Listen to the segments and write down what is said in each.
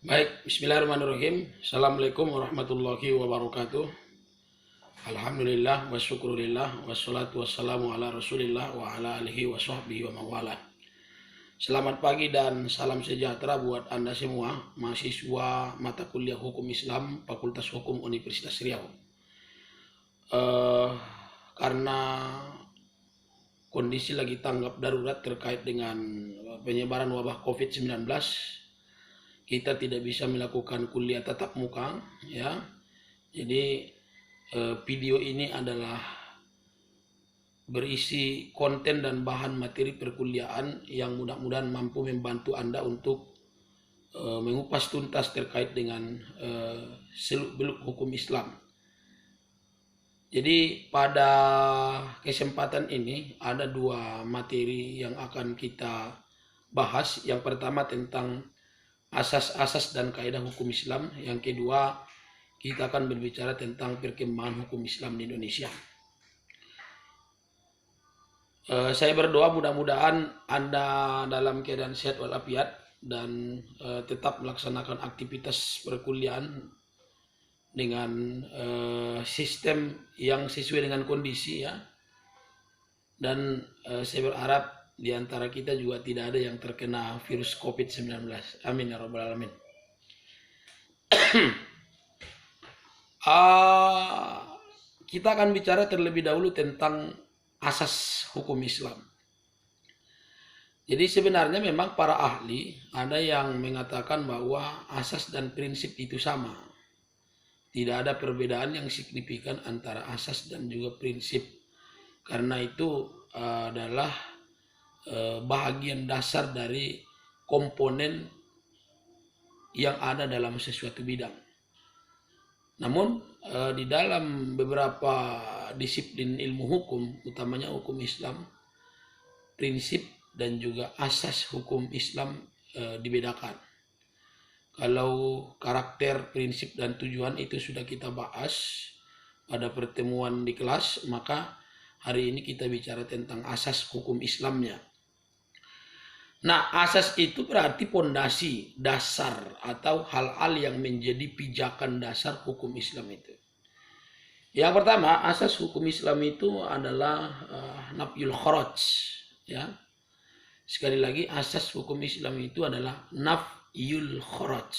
Baik, bismillahirrahmanirrahim. Assalamualaikum warahmatullahi wabarakatuh. Alhamdulillah wa syukurillah wassalatu wassalamu ala rasulillah wa ala alihi wa sahbihi wa mawala. Selamat pagi dan salam sejahtera buat Anda semua, mahasiswa mata kuliah Hukum Islam Fakultas Hukum Universitas Riau. Karena kondisi lagi tanggap darurat terkait dengan penyebaran wabah COVID-19, kita tidak bisa melakukan kuliah tatap muka, ya. Jadi video ini adalah berisi konten dan bahan materi perkuliahan yang mudah-mudahan mampu membantu Anda untuk mengupas tuntas terkait dengan seluk-beluk hukum Islam. Jadi pada kesempatan ini ada dua materi yang akan kita bahas. Yang pertama tentang asas-asas dan kaidah hukum Islam. Yang kedua, kita akan berbicara tentang perkembangan hukum Islam di Indonesia. Saya berdoa mudah-mudahan Anda dalam keadaan sehat walafiat dan tetap melaksanakan aktivitas perkuliahan dengan sistem yang sesuai dengan kondisi, ya. Dan saya berharap di antara kita juga tidak ada yang terkena virus COVID-19. Amin ya rabbal alamin. Kita akan bicara terlebih dahulu tentang asas hukum Islam. Jadi sebenarnya memang para ahli ada yang mengatakan bahwa asas dan prinsip itu sama. Tidak ada perbedaan yang signifikan antara asas dan juga prinsip. Karena itu adalah bahagian dasar dari komponen yang ada dalam sesuatu bidang. Namun di dalam beberapa disiplin ilmu hukum, utamanya hukum Islam, prinsip dan juga asas hukum Islam dibedakan. Kalau karakter, prinsip, dan tujuan itu sudah kita bahas pada pertemuan di kelas, maka hari ini kita bicara tentang asas hukum Islamnya. Nah, asas itu berarti pondasi, dasar, atau hal-hal yang menjadi pijakan dasar hukum Islam itu. Yang pertama, asas hukum Islam itu adalah nafyul kharaj, ya. Sekali lagi, asas hukum Islam itu adalah nafyul kharaj.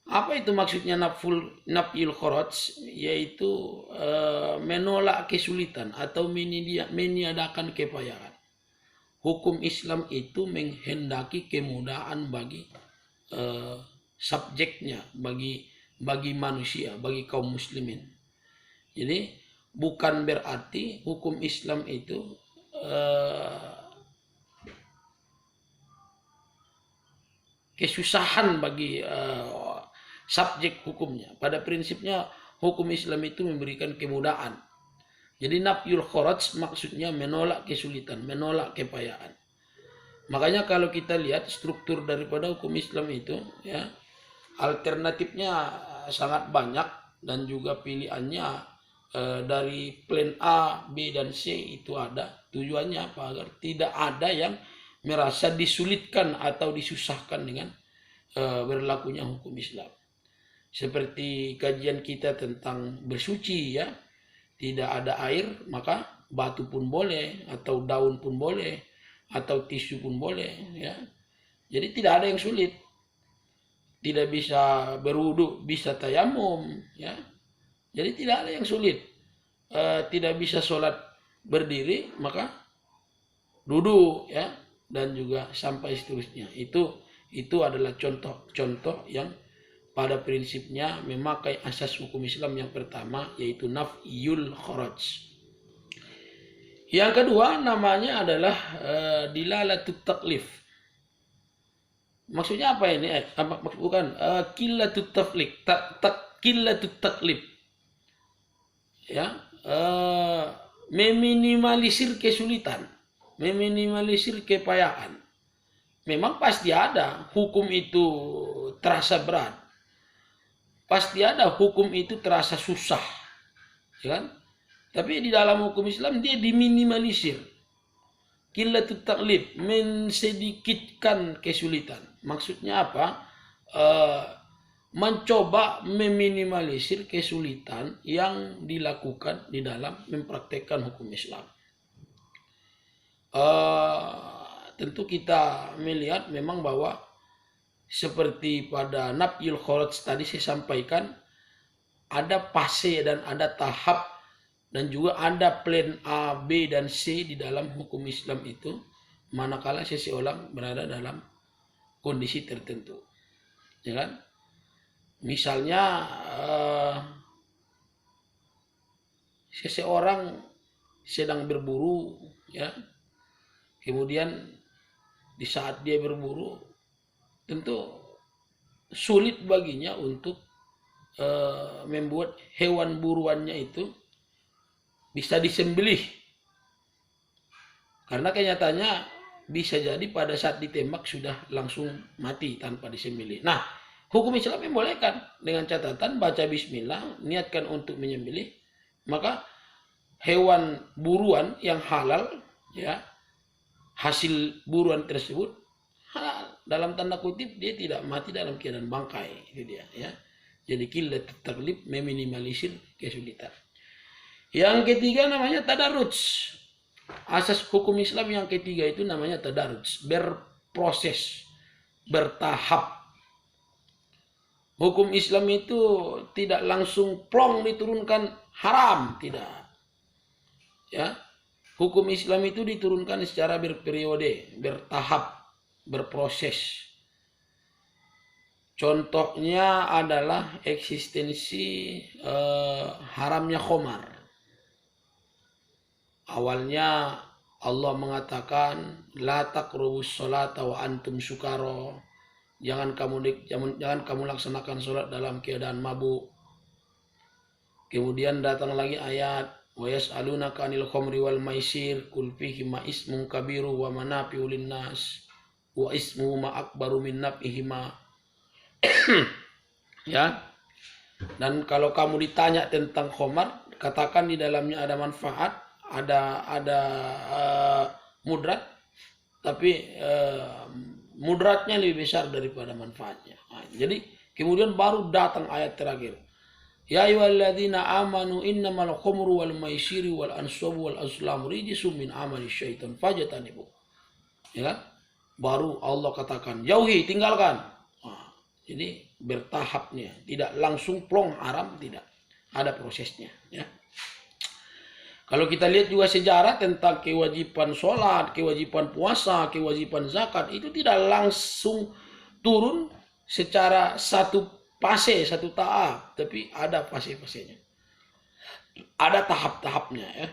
Apa itu maksudnya nafyul kharaj? Yaitu menolak kesulitan atau meniadakan kepayahan. Hukum Islam itu menghendaki kemudahan bagi subjeknya, bagi manusia, bagi kaum muslimin. Jadi bukan berarti hukum Islam itu kesusahan bagi subjek hukumnya. Pada prinsipnya hukum Islam itu memberikan kemudahan. Jadi nafyul kharaj maksudnya menolak kesulitan, menolak kepayahan. Makanya kalau kita lihat struktur daripada hukum Islam itu, ya, alternatifnya sangat banyak dan juga pilihannya dari plan A, B, dan C itu ada. Tujuannya apa? Agar tidak ada yang merasa disulitkan atau disusahkan dengan berlakunya hukum Islam. Seperti kajian kita tentang bersuci, ya. Tidak ada air, maka batu pun boleh, atau daun pun boleh, atau tisu pun boleh, ya. Jadi tidak ada yang sulit. Tidak bisa berwudu, bisa tayamum, ya. Jadi tidak ada yang sulit. Tidak bisa sholat berdiri, maka duduk, ya, dan juga sampai seterusnya. Itu adalah contoh-contoh yang pada prinsipnya memakai asas hukum Islam yang pertama, yaitu nafyul kharaj. Yang kedua namanya adalah dilalatut taklif. Maksudnya apa ini? Bukan qilatut taflik, qilatut taklif. Ya, meminimalisir kesulitan, meminimalisir kepayahan. Memang pasti ada hukum itu terasa berat. Pasti ada hukum itu terasa susah, ya kan? Tapi di dalam hukum Islam dia diminimalisir. Qilatut taklif, mensedikitkan kesulitan. Maksudnya apa? eh, mencoba meminimalisir kesulitan yang dilakukan di dalam mempraktekkan hukum Islam. Tentu kita melihat memang bahwa seperti pada Nafyul Kharaj tadi saya sampaikan, ada fase dan ada tahap dan juga ada plan A, B, dan C di dalam hukum Islam itu manakala seseorang berada dalam kondisi tertentu, ya kan? Misalnya seseorang sedang berburu, ya, kemudian di saat dia berburu tentu sulit baginya untuk membuat hewan buruannya itu bisa disembelih, karena kenyataannya bisa jadi pada saat ditembak sudah langsung mati tanpa disembelih. Nah, hukum Islam membolehkan dengan catatan baca bismillah, niatkan untuk menyembelih, maka hewan buruan yang halal, ya, hasil buruan tersebut halal, dalam tanda kutip dia tidak mati dalam keadaan bangkai, itu dia, ya. Jadi qillat taklif, meminimalisir kesulitan. Yang ketiga namanya tadarruj. Asas hukum Islam yang ketiga itu namanya tadarruj, berproses, bertahap. Hukum Islam itu tidak langsung plong diturunkan haram, tidak. Ya. Hukum Islam itu diturunkan secara berperiode, bertahap, berproses. Contohnya adalah eksistensi haramnya khamar. Awalnya Allah mengatakan la taqrabus sholata wa antum sukara. Jangan kamu laksanakan sholat dalam keadaan mabuk. Kemudian datang lagi ayat wa yas'alunaka 'anil khamri wal maisir qul fihima ismun kabiru wa manafi'u lin-nas wa ismuhuma akbaru min naf'ihima. Ya. Dan kalau kamu ditanya tentang khamar, katakan di dalamnya ada manfaat, ada mudrat, tapi mudratnya lebih besar daripada manfaatnya. Nah, jadi kemudian baru datang ayat terakhir. Ya ayyuhalladzina amanu innamal khamru wal maisiru wal ansabu wal azlamu rijsum min amali syaitan fajtanibu. Ya kan? Baru Allah katakan, jauhi, tinggalkan. Nah, jadi bertahapnya, tidak langsung plong haram, tidak. Ada prosesnya, ya. Kalau kita lihat juga sejarah tentang kewajiban sholat, kewajiban puasa, kewajiban zakat, itu tidak langsung turun secara satu fase, satu tahap, tapi ada fase-fasenya. Ada tahap-tahapnya, ya.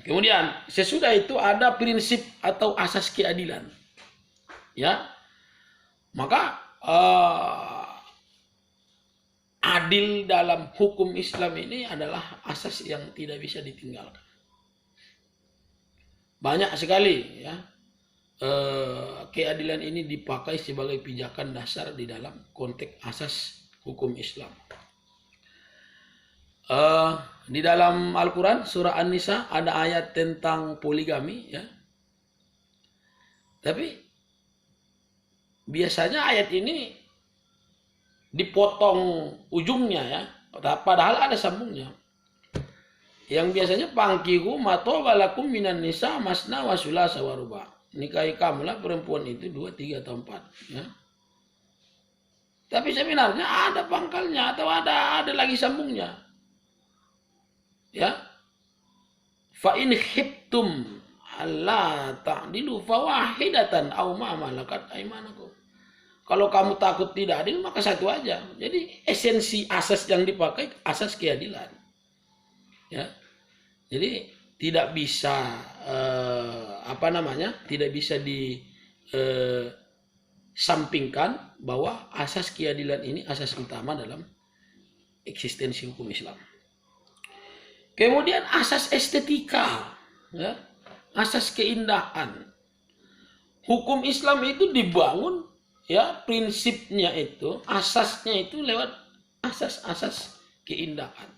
Kemudian sesudah itu ada prinsip atau asas keadilan. Ya. Maka adil dalam hukum Islam ini adalah asas yang tidak bisa ditinggalkan. Banyak sekali, ya, keadilan ini dipakai sebagai pijakan dasar di dalam konteks asas hukum Islam. Di dalam Al-Quran surah An-Nisa ada ayat tentang poligami, ya. Tapi biasanya ayat ini dipotong ujungnya, ya, padahal ada sambungnya. Yang biasanya pangkihu matobalakum minan nisa masna wa sulasa wa ruba. Nikahi kamulah perempuan itu 2, 3 atau 4, ya. Tapi sebenarnya ada pangkalnya atau ada lagi sambungnya. Ya. Fa in khiftum alla ta'dilu fawahidatan aw ma malakat aymanakum. Kalau kamu takut tidak adil, maka satu aja. Jadi esensi asas yang dipakai asas keadilan. Ya. Jadi tidak bisa tidak bisa disampingkan bahwa asas keadilan ini asas utama dalam eksistensi hukum Islam. Kemudian asas estetika, ya, asas keindahan. Hukum Islam itu dibangun, ya, prinsipnya itu, asasnya itu lewat asas-asas keindahan.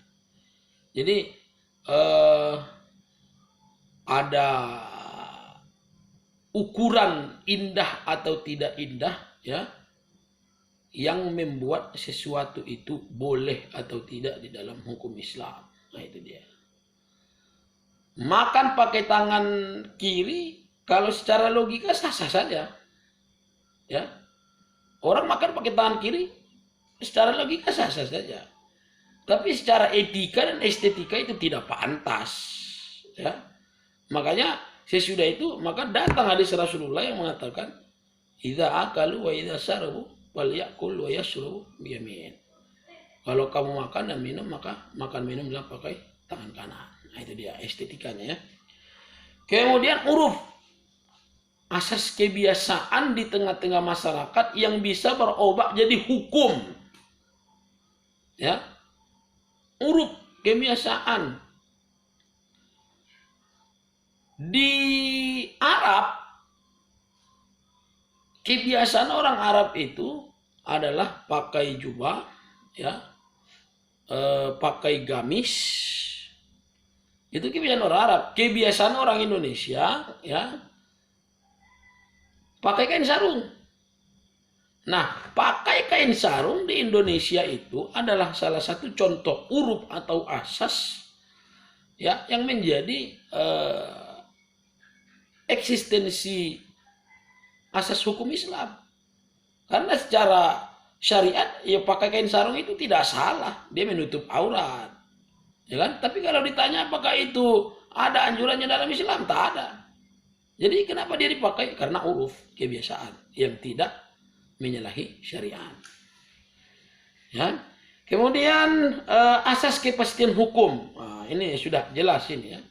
Jadi ada ukuran indah atau tidak indah, ya, yang membuat sesuatu itu boleh atau tidak di dalam hukum Islam. Nah itu dia. Makan pakai tangan kiri, kalau secara logika sah-sah saja. Ya. Orang makan pakai tangan kiri, secara logika sah-sah saja. Tapi secara etika dan estetika itu tidak pantas. Ya. Makanya sesudah itu, maka datang hadis Rasulullah yang mengatakan, idza akalu wa idza syarabu walyakul wa yashrabu biyamin. Kalau kamu makan dan minum, maka makan minumlah pakai tangan kanan. Nah itu dia estetikanya ya. Kemudian uruf, asas kebiasaan di tengah-tengah masyarakat yang bisa berubah jadi hukum. Ya. Uruf, kebiasaan. Di Arab, kebiasaan orang Arab itu adalah pakai jubah, ya, pakai gamis. Itu kebiasaan orang Arab. Kebiasaan orang Indonesia, ya, pakai kain sarung. Nah, pakai kain sarung di Indonesia itu adalah salah satu contoh uruf atau asas, ya, yang menjadi eksistensi asas hukum Islam. Karena secara syariat ya pakai kain sarung itu tidak salah, dia menutup aurat, ya kan? Tapi kalau ditanya apakah itu ada anjurannya dalam Islam, tak ada. Jadi kenapa dia dipakai? Karena uruf, kebiasaan yang tidak menyalahi syariat. Ya. Kemudian asas kepastian hukum. Nah, ini sudah jelas ini ya.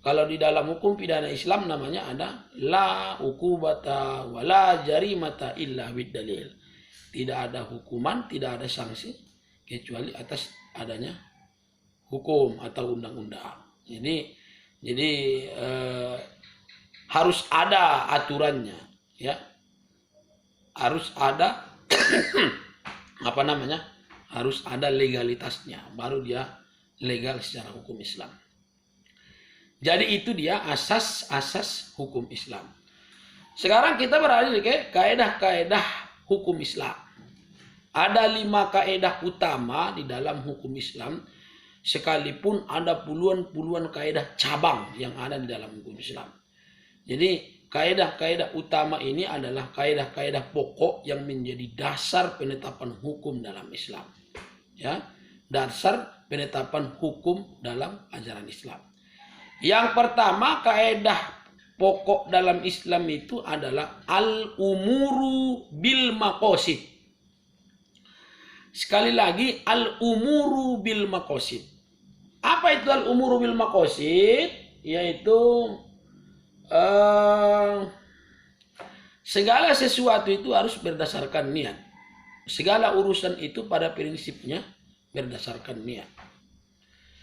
Kalau di dalam hukum pidana Islam namanya ada la uqubata wala jarimata illa bid-dalil. Tidak ada hukuman, tidak ada sanksi kecuali atas adanya hukum atau undang-undang. Jadi harus ada aturannya, ya. Harus ada harus ada legalitasnya, baru dia legal secara hukum Islam. Jadi itu dia asas-asas hukum Islam. Sekarang kita beralih ke kaedah-kaedah hukum Islam. Ada 5 kaedah utama di dalam hukum Islam, sekalipun ada puluhan-puluhan kaedah cabang yang ada di dalam hukum Islam. Jadi kaedah-kaedah utama ini adalah kaedah-kaedah pokok yang menjadi dasar penetapan hukum dalam Islam. Ya, dasar penetapan hukum dalam ajaran Islam. Yang pertama, kaedah pokok dalam Islam itu adalah al-umuru bil maqasid. Sekali lagi, al-umuru bil maqasid. Apa itu al-umuru bil maqasid? Yaitu segala sesuatu itu harus berdasarkan niat. Segala urusan itu pada prinsipnya berdasarkan niat.